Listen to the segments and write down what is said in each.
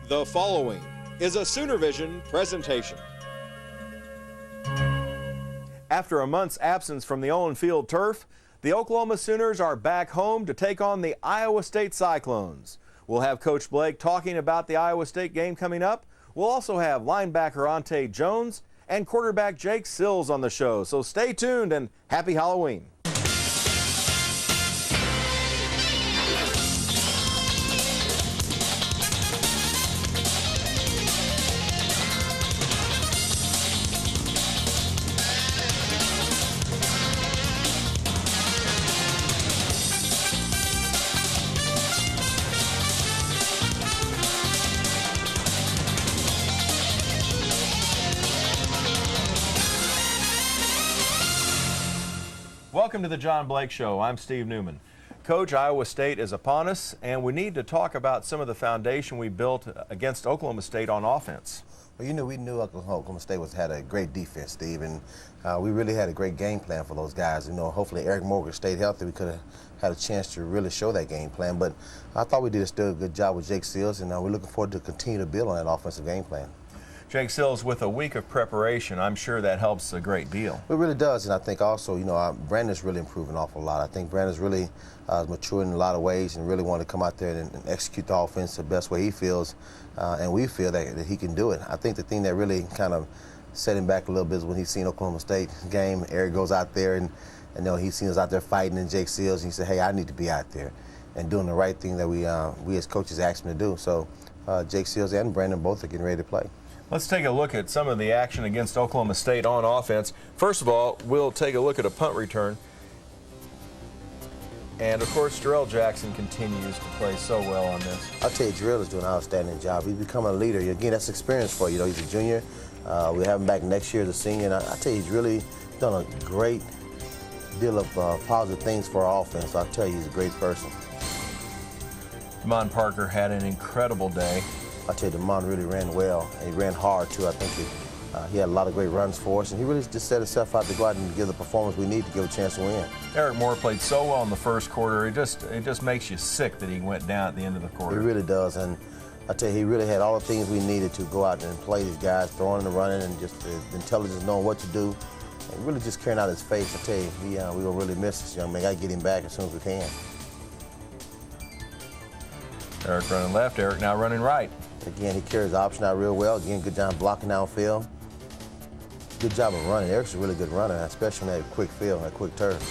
The following is a SOONERVISION presentation. After a month's absence from the Olin Field turf, the Oklahoma Sooners are back home to take on the Iowa State Cyclones. We'll have Coach Blake talking about the Iowa State game coming up. We'll also have linebacker Ante Jones and quarterback Jake Sills on the show. So stay tuned and happy Halloween. Welcome to the John Blake Show. I'm Steve Newman. Coach, Iowa State is upon us, and we need to talk about some of the foundation we built against Oklahoma State on offense. Well, we knew Oklahoma State had a great defense, Steve, and we really had a great game plan for those guys. Hopefully Eric Morgan stayed healthy. We could have had a chance to really show that game plan, but I thought we did still a good job with Jake Sills, and we're looking forward to continue to build on that offensive game plan. Jake Sills, with a week of preparation, I'm sure that helps a great deal. It really does, and I think also, Brandon's really improved an awful lot. I think Brandon's really matured in a lot of ways and really wanted to come out there and execute the offense the best way he feels, and we feel that he can do it. I think the thing that really kind of set him back a little bit is when he's seen Oklahoma State game. Eric goes out there and he's seen us out there fighting, and Jake Sills, and he said, hey, I need to be out there and doing the right thing that we as coaches asked him to do. So Jake Sills and Brandon both are getting ready to play. Let's take a look at some of the action against Oklahoma State on offense. First of all, we'll take a look at a punt return. And, of course, Jarrell Jackson continues to play so well on this. I'll tell you, Jarrell is doing an outstanding job. He's becoming a leader. Again, that's experience for you. He's a junior. We have him back next year as a senior. And I tell you, he's really done a great deal of positive things for our offense. So I'll tell you, he's a great person. Damon Parker had an incredible day. I tell you, Damon really ran well, and he ran hard too. I think he had a lot of great runs for us, and he really just set himself out to go out and give the performance we need to give a chance to win. Eric Moore played so well in the first quarter. It just makes you sick that he went down at the end of the quarter. It really does, and I tell you, he really had all the things we needed to go out and play these guys, throwing and running, and just the intelligence, knowing what to do, and really just carrying out his face. I tell you, we're gonna really miss this young man. Got to get him back as soon as we can. Eric running left. Eric now running right. Again, he carries the option out real well. Again, good job blocking downfield. Good job of running. Eric's a really good runner, especially on that quick field, that quick turf.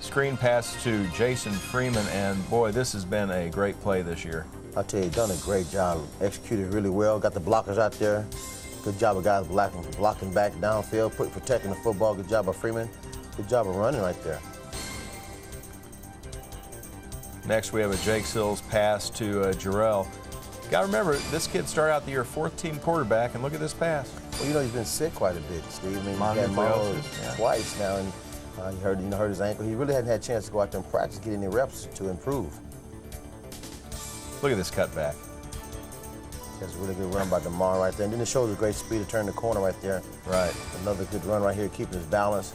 Screen pass to Jason Freeman, and boy, this has been a great play this year. I tell you, he's done a great job. Executed really well. Got the blockers out there. Good job of guys blocking back downfield, protecting the football. Good job of Freeman. Good job of running right there. Next, we have a Jake Sills pass to Jarrell. Got to remember, this kid started out the year fourth-team quarterback, and look at this pass. Well, he's been sick quite a bit, Steve. I mean, he had mononucleosis twice now, and he hurt his ankle. He really hadn't had a chance to go out there and practice, get any reps to improve. Look at this cutback. That's a really good run by DeMar right there. And then it shows a great speed to turn the corner right there. Right. Another good run right here, keeping his balance.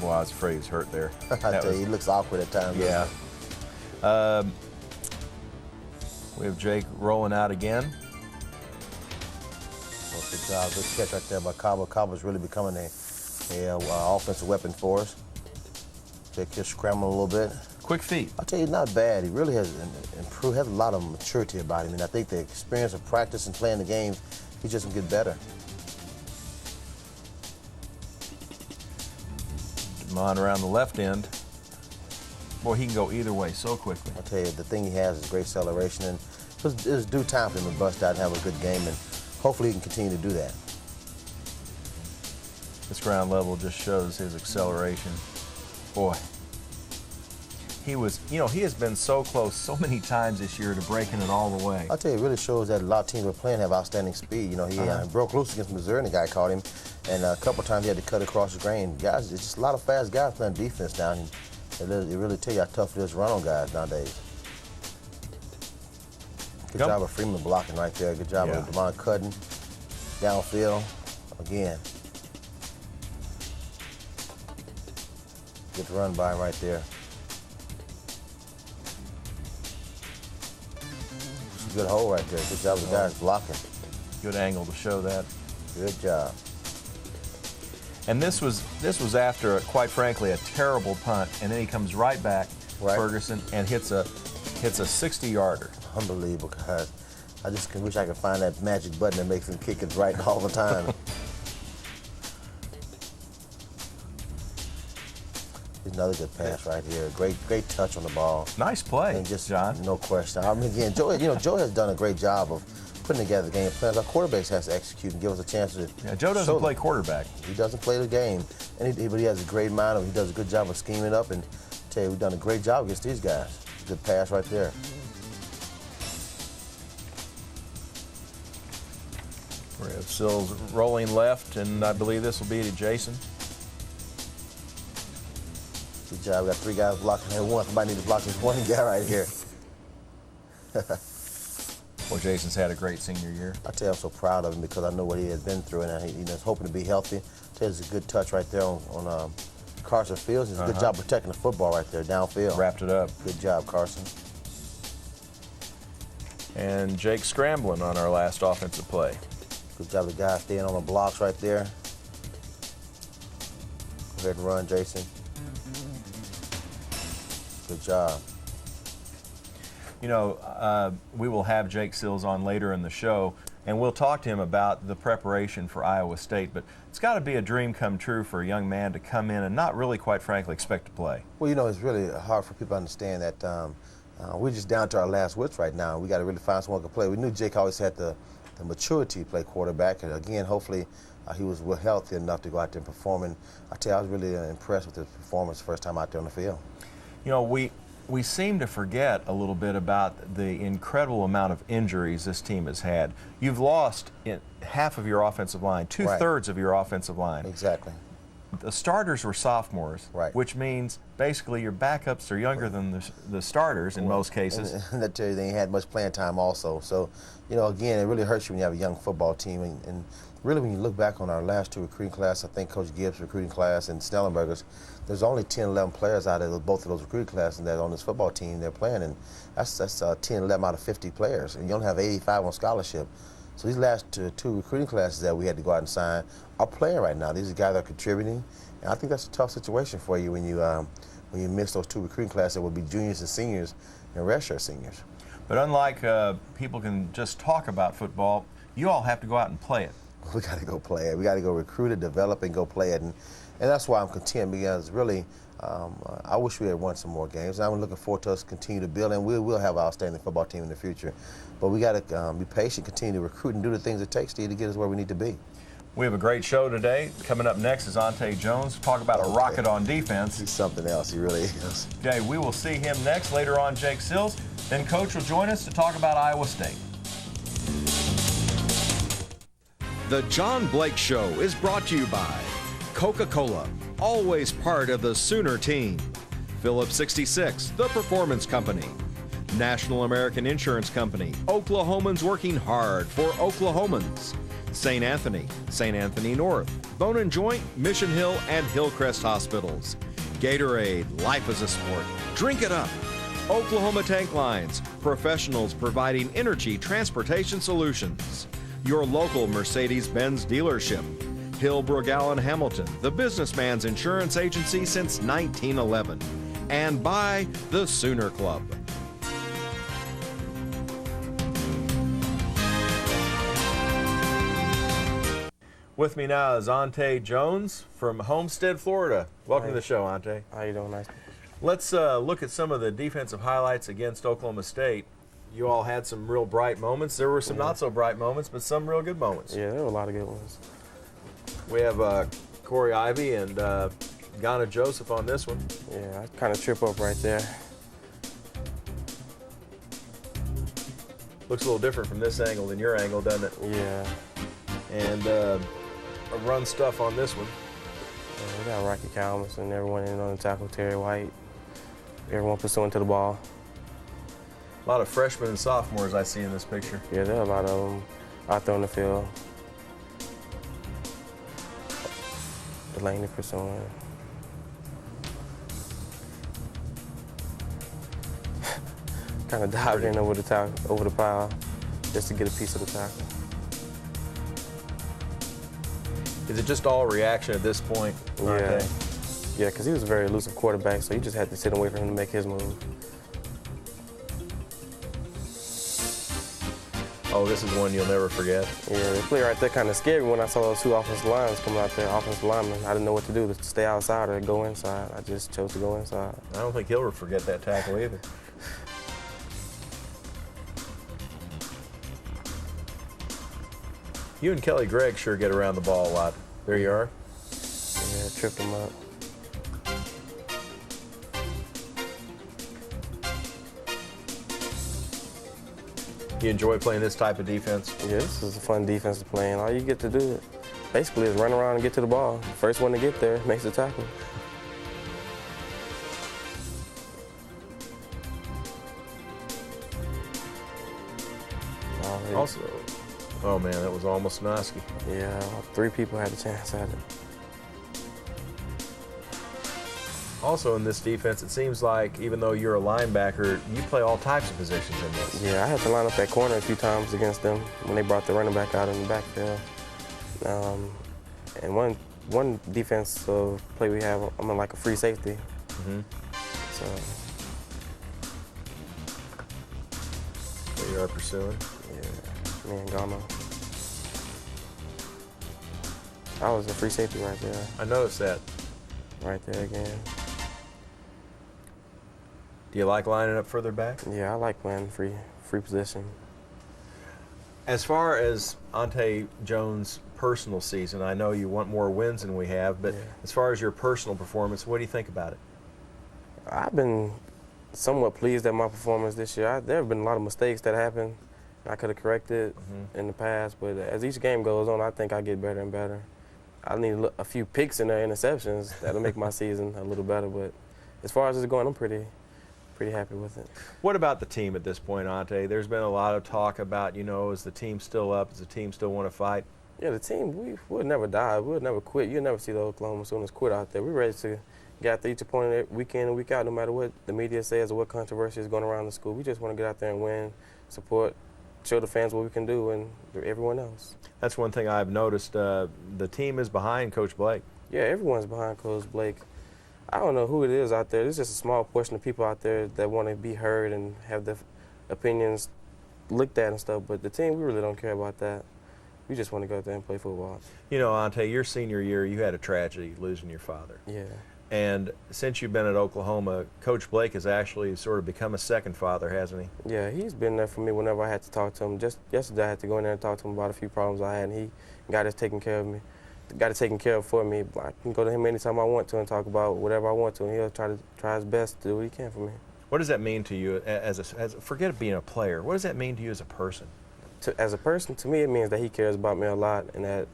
Boy, I was afraid he was hurt there. I tell you, he looks awkward at times. Yeah. We have Jake rolling out again. Well, good job. Good catch right there by Cabo. Cabo's really becoming a offensive weapon for us. Jake just scrambling a little bit. Quick feet. I'll tell you, not bad. He really has improved, has a lot of maturity about him. And I think the experience of practice and playing the games, he's just going to get better. Damon around the left end. Boy, he can go either way so quickly. I'll tell you, the thing he has is great acceleration, and it's due time for him to bust out and have a good game, and hopefully he can continue to do that. This ground level just shows his acceleration. Boy, he has been so close so many times this year to breaking it all the way. I'll tell you, it really shows that a lot of teams we're playing have outstanding speed. He broke loose against Missouri, and the guy caught him, and a couple times he had to cut across the grain. Guys, it's just a lot of fast guys playing defense down here. It really tell you how tough it is to run on guys nowadays. Good job of Freeman blocking right there. Good job of Damon cutting downfield again. Good run by him right there. Good hole right there. Good job of the guys blocking. Good angle to show that. Good job. And this was after, quite frankly, a terrible punt, and then he comes right back, Ferguson, and hits a 60-yarder. Unbelievable, guys. I just wish I could find that magic button that makes him kick it right all the time. Another good pass right here. Great touch on the ball. Nice play, and just, John. No question. I mean, again, Joe has done a great job of putting together game plans. Our quarterbacks has to execute and give us a chance to. Yeah, Joe doesn't play quarterback. He doesn't play the game, but he has a great mind. He does a good job of scheming up. And I tell you, we've done a great job against these guys. Good pass right there. We have Sills rolling left, and I believe this will be to Jason. Good job. We got 3 guys blocking here. Somebody need to block this one guy right here. Well, Jason's had a great senior year. I tell you, I'm so proud of him because I know what he has been through, and he's hoping to be healthy. I tell you, it's a good touch right there on Carson Fields. It's a good job protecting the football right there downfield. Wrapped it up. Good job, Carson. And Jake scrambling on our last offensive play. Good job of the guy staying on the blocks right there. Go ahead and run, Jason. Good job. You know, we will have Jake Sills on later in the show, and we'll talk to him about the preparation for Iowa State, but it's got to be a dream come true for a young man to come in and not really, quite frankly, expect to play. Well, you know, it's really hard for people to understand that we're just down to our last wits right now. We got to really find someone who can play. We knew Jake always had the maturity to play quarterback, and again, hopefully he was healthy enough to go out there and perform. And I tell you, I was really impressed with his performance first time out there on the field. You know, we seem to forget a little bit about the incredible amount of injuries this team has had. You've lost half of your offensive line, two-thirds of your offensive line. Exactly. The starters were sophomores, which means basically your backups are younger than the starters in most cases. And I tell you, they ain't had much playing time also. So, you know, again, it really hurts you when you have a young football team. And really, when you look back on our last 2 recruiting classes, I think Coach Gibbs' recruiting class and Stellenberger's, there's only 10, 11 players out of both of those recruiting classes that on this football team they're playing. And that's 10, 11 out of 50 players. And you only have 85 on scholarship. So these last 2 recruiting classes that we had to go out and sign are playing right now. These are guys that are contributing. And I think that's a tough situation for you when you miss those 2 recruiting classes that would be juniors and seniors and redshirt seniors. But unlike people can just talk about football, you all have to go out and play it. We got to go play it. We got to go recruit it, develop, and go play it. And that's why I'm content, because really, I wish we had won some more games. And I'm looking forward to us continue to build, and we will have an outstanding football team in the future. But we got to be patient, continue to recruit, and do the things it takes to get us where we need to be. We have a great show today. Coming up next is Ante Jones. Talk about a rocket on defense. He's something else. He really is. Okay, we will see him next. Later on, Jake Sills. Then Coach will join us to talk about Iowa State. The John Blake Show is brought to you by Coca-Cola, always part of the Sooner team. Phillips 66, the Performance Company. National American Insurance Company, Oklahomans working hard for Oklahomans. St. Anthony North, Bone and Joint, Mission Hill, and Hillcrest Hospitals. Gatorade, life is a sport. Drink it up. Oklahoma Tank Lines, professionals providing energy transportation solutions. Your local Mercedes-Benz dealership. Hillbrook Allen Hamilton, the businessman's insurance agency since 1911. And by the Sooner Club. With me now is Ante Jones from Homestead, Florida. Welcome to the show, Ante. How you doing? Nice. Let's look at some of the defensive highlights against Oklahoma State. You all had some real bright moments. There were some not so bright moments, but some real good moments. Yeah, there were a lot of good ones. We have Corey Ivy and Ghana Joseph on this one. Yeah, I kind of trip up right there. Looks a little different from this angle than your angle, doesn't it? Yeah. And a run stuff on this one. Yeah, we got Rocky Calmus and everyone in on the tackle, Terry White. Everyone pursuing to the ball. A lot of freshmen and sophomores I see in this picture. Yeah, there are a lot of them out there on the field. Delaney pursuing. Kind of dived in over the pile. just to get a piece of the tackle. Is it just all reaction at this point? Yeah. Yeah, because he was a very elusive quarterback, so you just had to sit and wait for him to make his move. Oh, this is one you'll never forget. Yeah, the play right there kind of scared me when I saw those two offensive lines coming out there, offensive linemen. I didn't know what to do, to stay outside or go inside. I just chose to go inside. I don't think he'll ever forget that tackle either. You and Kelly Gregg sure get around the ball a lot. There you are. Yeah, tripped him up. You enjoy playing this type of defense? Yeah, this is a fun defense to play in. All you get to do basically is run around and get to the ball. First one to get there makes the tackle. Also, oh man, that was almost Noski. Yeah, 3 people had a chance at it. Also in this defense, it seems like even though you're a linebacker, you play all types of positions in this. Yeah, I had to line up that corner a few times against them when they brought the running back out in the backfield. And one defensive play we have, I'm in like a free safety. So you are pursuing? Yeah, me and Gama. I was a free safety right there. I noticed that. Right there again. Do you like lining up further back? Yeah, I like playing free position. As far as Ante Jones' personal season, I know you want more wins than we have, but as far as your personal performance, what do you think about it? I've been somewhat pleased at my performance this year. There have been a lot of mistakes that happened. I could have corrected in the past, but as each game goes on, I think I get better and better. I need a few picks in there, interceptions. That'll make my season a little better, but as far as it's going, I'm pretty happy with it. What about the team at this point, Ante? There's been a lot of talk about, is the team still up? Does the team still want to fight? Yeah, the team, we would never die. We would never quit. You'll never see the Oklahoma Sooners quit out there. We're ready to get out there each opponent week in and week out, no matter what the media says or what controversy is going around the school. We just want to get out there and win, support, show the fans what we can do, and everyone else. That's one thing I've noticed. The team is behind Coach Blake. Yeah, everyone's behind Coach Blake. I don't know who it is out there. There's just a small portion of people out there that want to be heard and have their opinions looked at and stuff, but the team, we really don't care about that. We just want to go out there and play football. Ante, your senior year, you had a tragedy losing your father. Yeah. And since you've been at Oklahoma, Coach Blake has actually sort of become a second father, hasn't he? Yeah, he's been there for me whenever I had to talk to him. Just yesterday, I had to go in there and talk to him about a few problems I had, and he got it taken care of me. Got it taken care of for me. I can go to him anytime I want to and talk about whatever I want to, and he'll try his best to do what he can for me. What does that mean to you forget being a player, what does that mean to you as a person? As a person, to me, it means that he cares about me a lot and that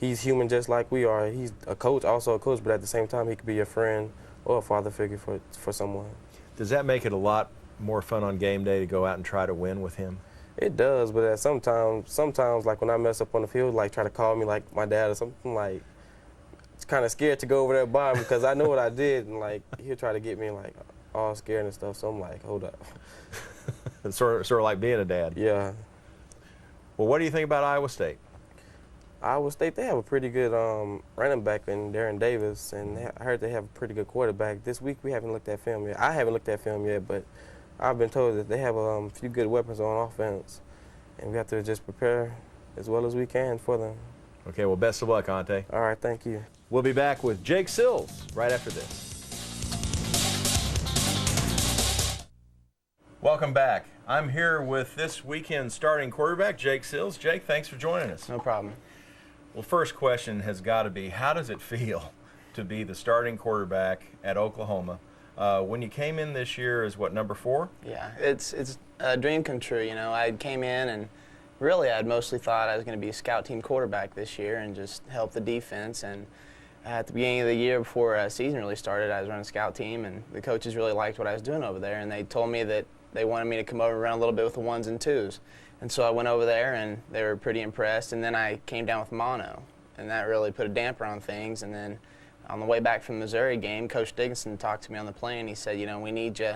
he's human just like we are. He's a coach, also a coach, but at the same time, he could be a friend or a father figure for someone. Does that make it a lot more fun on game day to go out and try to win with him? It does, but sometimes, like when I mess up on the field, like try to call me like my dad or something, like it's kind of scared to go over there by him because I know what I did, and like he'll try to get me like all scared and stuff. So I'm like, hold up. It's sort of like being a dad. Yeah. Well, what do you think about Iowa State? Iowa State, they have a pretty good running back in Darren Davis, and I heard they have a pretty good quarterback. This week we haven't looked at film yet. I haven't looked at film yet, but I've been told that they have a few good weapons on offense, and we have to just prepare as well as we can for them. Okay, well, best of luck, Ante. All right, thank you. We'll be back with Jake Sills right after this. Welcome back. I'm here with this weekend's starting quarterback, Jake Sills. Jake, thanks for joining us. No problem. Well, first question has got to be, how does it feel to be the starting quarterback at Oklahoma? When you came in this year as what, number 4? Yeah, it's a dream come true. I came in and really I'd mostly thought I was going to be a scout team quarterback this year and just help the defense. And at the beginning of the year before season really started, I was running scout team, and the coaches really liked what I was doing over there, and they told me that they wanted me to come over and run a little bit with the 1s and 2s. And so I went over there, and they were pretty impressed. And then I came down with mono, and that really put a damper on things. And then on the way back from the Missouri game, Coach Dickinson talked to me on the plane. He said, we need you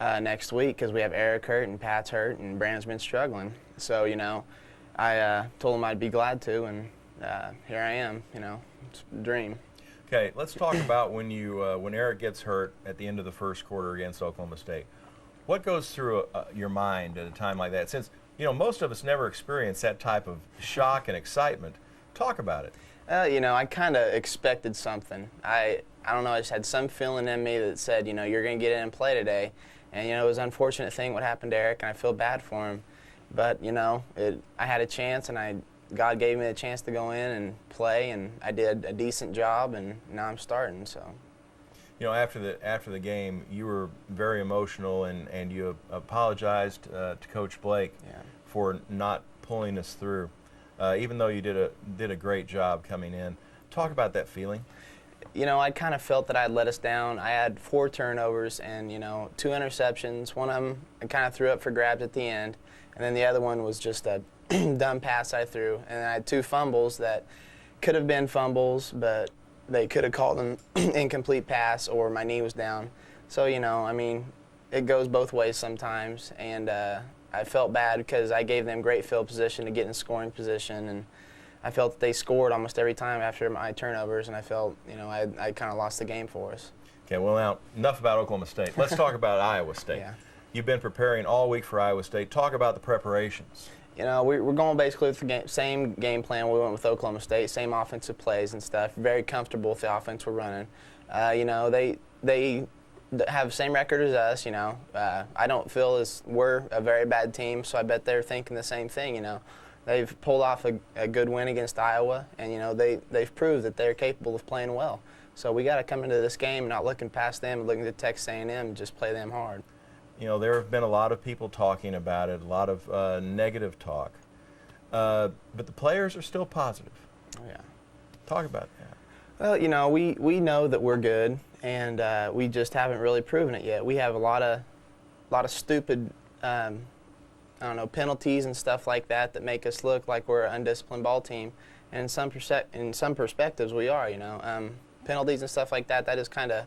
next week because we have Eric hurt and Pat's hurt and Brandon's been struggling. So, I told him I'd be glad to, and here I am, it's a dream. Okay, let's talk about when Eric gets hurt at the end of the first quarter against Oklahoma State. What goes through your mind at a time like that? Since, most of us never experience that type of shock and excitement. Talk about it. I kind of expected something. I don't know, I just had some feeling in me that said, you're going to get in and play today. And, it was an unfortunate thing what happened to Eric, and I feel bad for him. But, I had a chance, and God gave me the chance to go in and play, and I did a decent job, and now I'm starting. So, after the game, you were very emotional, and you apologized to Coach Blake for not pulling us through, even though you did a great job coming in. Talk about that feeling. I kind of felt that I had let us down. I had 4 turnovers and, 2 interceptions. One of them I kind of threw up for grabs at the end, and then the other one was just a dumb pass I threw. And I had 2 fumbles that could have been fumbles, but they could have called them incomplete pass or my knee was down. So, it goes both ways sometimes. And I felt bad because I gave them great field position to get in scoring position, and I felt that they scored almost every time after my turnovers, and I felt, I kind of lost the game for us. Okay, well, now, enough about Oklahoma State. Let's talk about Iowa State. Yeah. You've been preparing all week for Iowa State. Talk about the preparations. We're going basically with the same game plan we went with Oklahoma State, same offensive plays and stuff. Very comfortable with the offense we're running. They have the same record as us, I don't feel as we're a very bad team, so I bet they're thinking the same thing, They've pulled off a good win against Iowa, and they've proved that they're capable of playing well. So we got to come into this game not looking past them, looking to Texas A&M and just play them hard. There have been a lot of people talking about it, a lot of negative talk, but the players are still positive. Oh, yeah. Talk about that. Well, we know that we're good, and we just haven't really proven it yet. We have a lot of stupid penalties and stuff like that make us look like we're an undisciplined ball team. And in some perspectives, we are, Penalties and stuff like that is kind of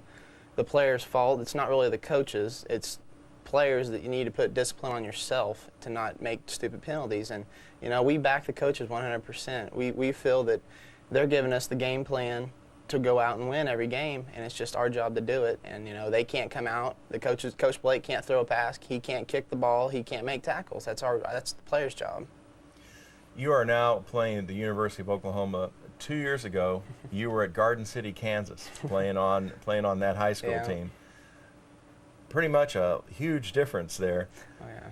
the players' fault. It's not really the coaches. It's players that you need to put discipline on yourself to not make stupid penalties. And, we back the coaches 100%. We feel that they're giving us the game plan to go out and win every game, and it's just our job to do it. And they can't come out. Coach Blake can't throw a pass. He can't kick the ball. He can't make tackles. That's the player's job. You are now playing at the University of Oklahoma. 2 years ago, you were at Garden City, Kansas, playing on that high school team. Pretty much a huge difference there. Oh yeah.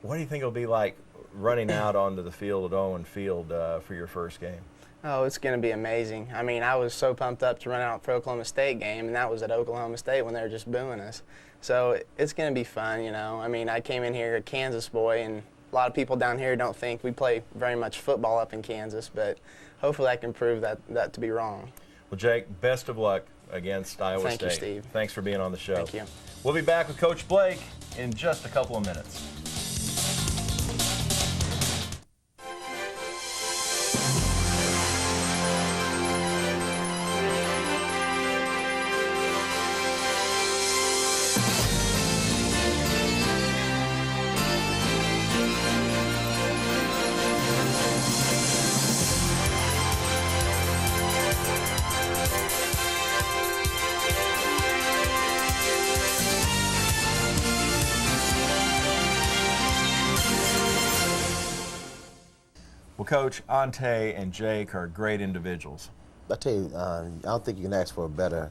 What do you think it'll be like running out onto the field at Owen Field for your first game? Oh, it's going to be amazing. I was so pumped up to run out for Oklahoma State game, and that was at Oklahoma State when they were just booing us. So it's going to be fun, I came in here a Kansas boy, and a lot of people down here don't think we play very much football up in Kansas, but hopefully I can prove that to be wrong. Well, Jake, best of luck against Iowa State. Thank you, Steve. Thanks for being on the show. Thank you. We'll be back with Coach Blake in just a couple of minutes. Well, Coach, Ante and Jake are great individuals. I tell you, I don't think you can ask for a better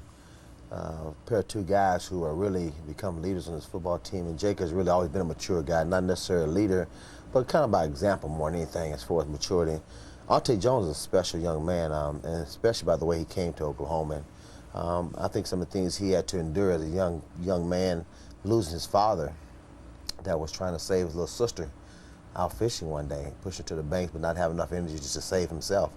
pair of 2 guys who are really become leaders on this football team. And Jake has really always been a mature guy, not necessarily a leader, but kind of by example more than anything as far as maturity. Ante Jones is a special young man, and especially by the way he came to Oklahoma. I think some of the things he had to endure as a young man, losing his father that was trying to save his little sister out fishing one day, push her to the bank, but not have enough energy just to save himself.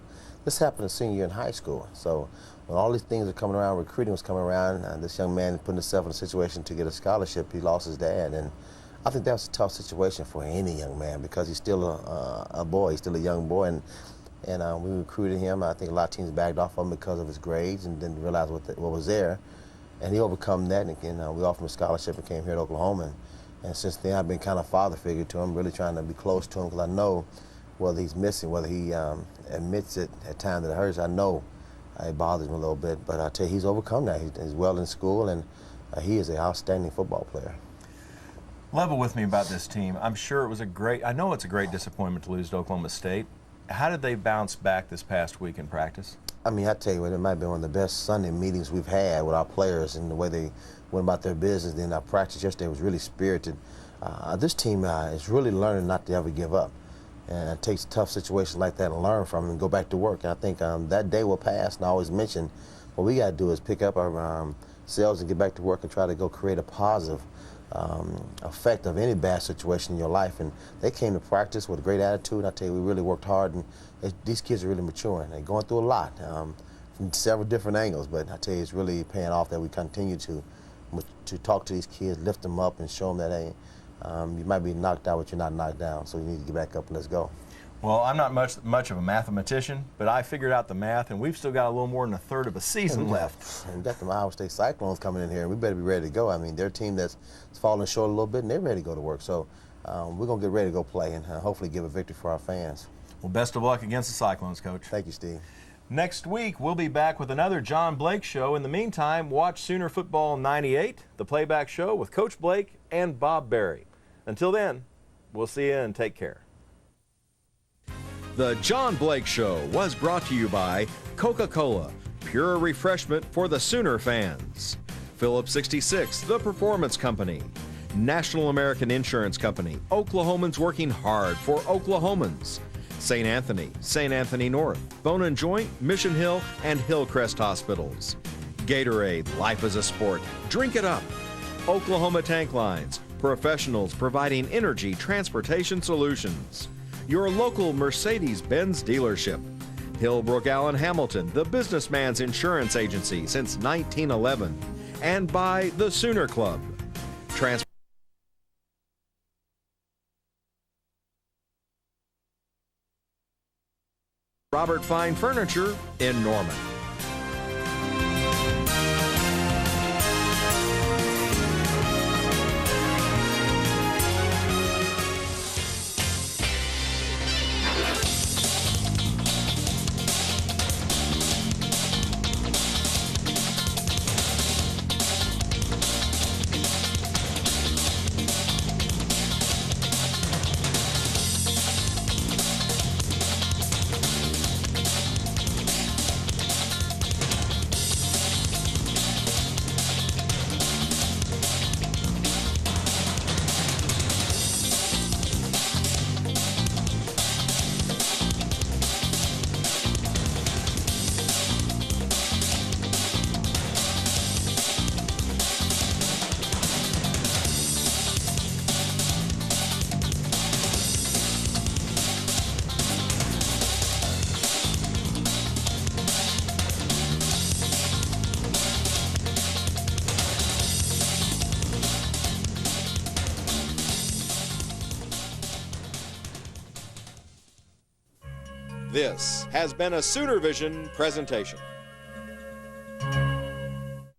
This happened his senior year in high school. So when all these things are coming around, recruiting was coming around, this young man putting himself in a situation to get a scholarship, he lost his dad. And I think that was a tough situation for any young man because he's still a boy, he's still a young boy. And we recruited him. I think a lot of teams backed off of him because of his grades and didn't realize what was there. And he overcome that, and we offered him a scholarship and came here to Oklahoma. And since then, I've been kind of father figure to him, really trying to be close to him because I know whether he's missing, whether he admits it at times that it hurts, I know it bothers him a little bit. But I tell you, he's overcome that. He's well in school, and he is an outstanding football player. Level with me about this team. I'm sure it was I know it's a great disappointment to lose to Oklahoma State. How did they bounce back this past week in practice? I mean, I tell you what, it might be one of the best Sunday meetings we've had with our players and the way they went about their business. Then our practice yesterday was really spirited. This team is really learning not to ever give up. And it takes tough situations like that and learn from them and go back to work. And I think that day will pass, and I always mention what we got to do is pick up our selves and get back to work and try to go create a positive effect of any bad situation in your life. And they came to practice with a great attitude. And I tell you, we really worked hard, and these kids are really maturing. They're going through a lot from several different angles, but I tell you, it's really paying off that we continue to talk to these kids, lift them up, and show them that, hey, you might be knocked out, but you're not knocked down, so you need to get back up and let's go. Well, I'm not much of a mathematician, but I figured out the math, and we've still got a little more than a third of a season left. And we got the Iowa State Cyclones coming in here, and we better be ready to go. I mean, they're a team that's falling short a little bit, and they're ready to go to work. So we're going to get ready to go play and hopefully give a victory for our fans. Well, best of luck against the Cyclones, Coach. Thank you, Steve. Next week, we'll be back with another John Blake Show. In the meantime, watch Sooner Football 98, the playback show with Coach Blake and Bob Berry. Until then, we'll see you and take care. The John Blake Show was brought to you by Coca-Cola, pure refreshment for the Sooner fans. Phillips 66, the Performance Company. National American Insurance Company, Oklahomans working hard for Oklahomans. St. Anthony North, Bone and Joint, Mission Hill, and Hillcrest Hospitals. Gatorade, life is a sport. Drink it up. Oklahoma Tank Lines, professionals providing energy transportation solutions. Your local Mercedes-Benz dealership. Hillbrook Allen Hamilton, the businessman's insurance agency since 1911. And by the Sooner Club. Robert Fine Furniture in Norman. This has been a SOONERVISION presentation.